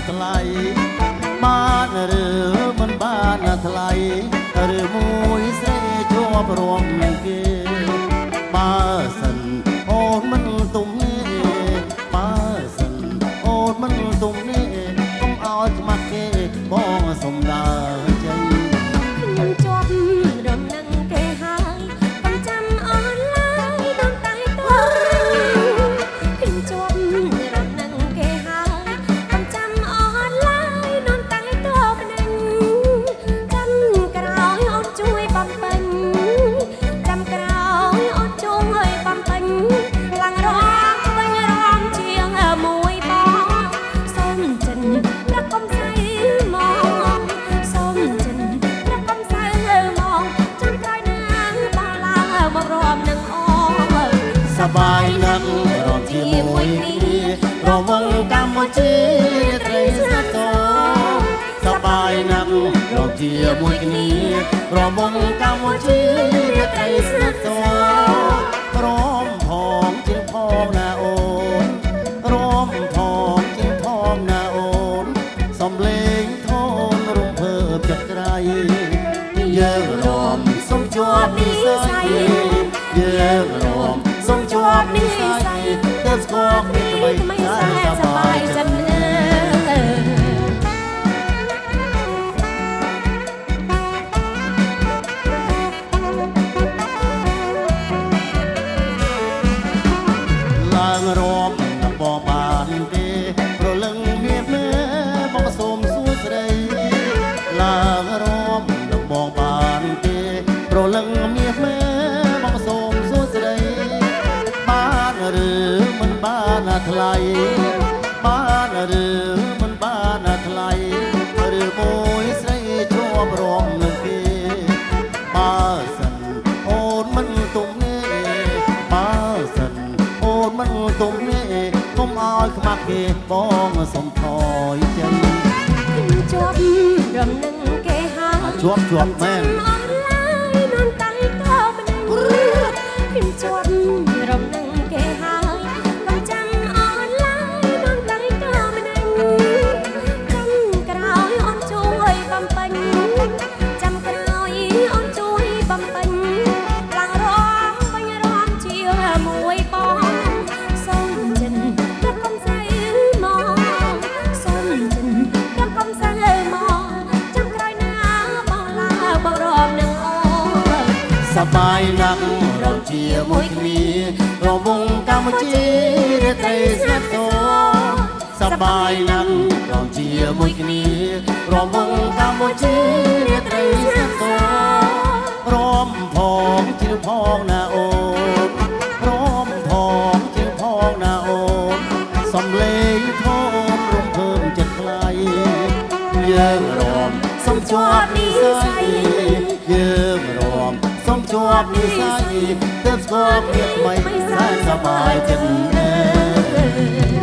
ថ្លៃបានឬមិនបានថ្លៃឬមួយស្រីជាប់រួមនឹងគេបើសិនអូនមិនទុំនេះបើសិនអូនមិនទុំនេះកុំឲ្យខ្មាស់គេបងសុំដើរចេញខ្ញុំជាប់រំនឹងគេហើយកំចាំអូនឡើយដល់តែតើខ្ញុំជាប់រំនឹងគេហើយកំចាំអូនឡើយដល់តែតើម្ដងចាំក្រោយអូនជួយបំពេញចាំក្រោយអូនជួយបំពេញខ្លាំងរងវិញរងជាងមួយបងសូមចិនប្រកុំស្អីមកសូមចិនប្រកុំស្អីមកចាំក្រោយណាបងឡើងមករំនឹងអូនសបាយណាស់រំជាមួយគ្នារវងកម្ពុជាត្រីស្នាតសបាយណាស់រំជាមួយគ្នារវងកម្ពុជាត្រីស្នាតព្រមផងជាងផងណាអូនរំផងជាងផងណាអូនសំលេងធនរំភើបចិត្តក្រៃយើងរំសុំជាប់និស័យយើងរំសុំជាប់និស័យទៅស្គាល់គ្នាថ្មីសបាយចិត្តណាឡើងរំនឹងបងបានទេប្រលឹងមានមើបងសូមសួស្ដីឡើងរំនឹងបងបានទេប្រលឹងមានមើបងសូមសួស្ដីបានឬមិនបានថ្លៃបានឬមិនបានថ្លៃឬមួយស្រីជាប់រំនឹងគេបើសិនអូនមិនទុំនេះបើសិនអូនមិនទុំនេះកុំឲ្យខ្មាស់គេបងសុំថយចេញខ្ញុំជាប់រំនឹងគេហើយជាប់មែនអនឡាញនឹងតែតើម្ដងខ្ញុំជាប់រំនឹងគេហើយកំចាំអនឡាញនឹងតែតើម្ដងចាំក្រោយអូនជួយបំពេញចាំក្រោយអូនជួយបំពេញឡើងរងវិញរងជាមួយបងសូមចិនប្រកុំស្អីមកសូមចិនប្រកុំស្អីមកចាំក្រោយណាបងឡើងបងរំនឹងអូនសបាយណាស់រំជាមួយគ្នារវងកម្ពុជារាត្រីស្ងាត់សបាយណាស់រំជាមួយគ្នារវងកម្ពុជារាត្រីស្ងាត់រំផងជាផងណាអូនរំផងជាផងណាអូនសំលេងធំរំភើបចិត្តថ្លៃយើងរំសុំជាប់និស័យយើងរំសុំជាប់និស័យទើបស្គាល់គ្នាថ្មីសែនសប្បាយចិត្តណាស់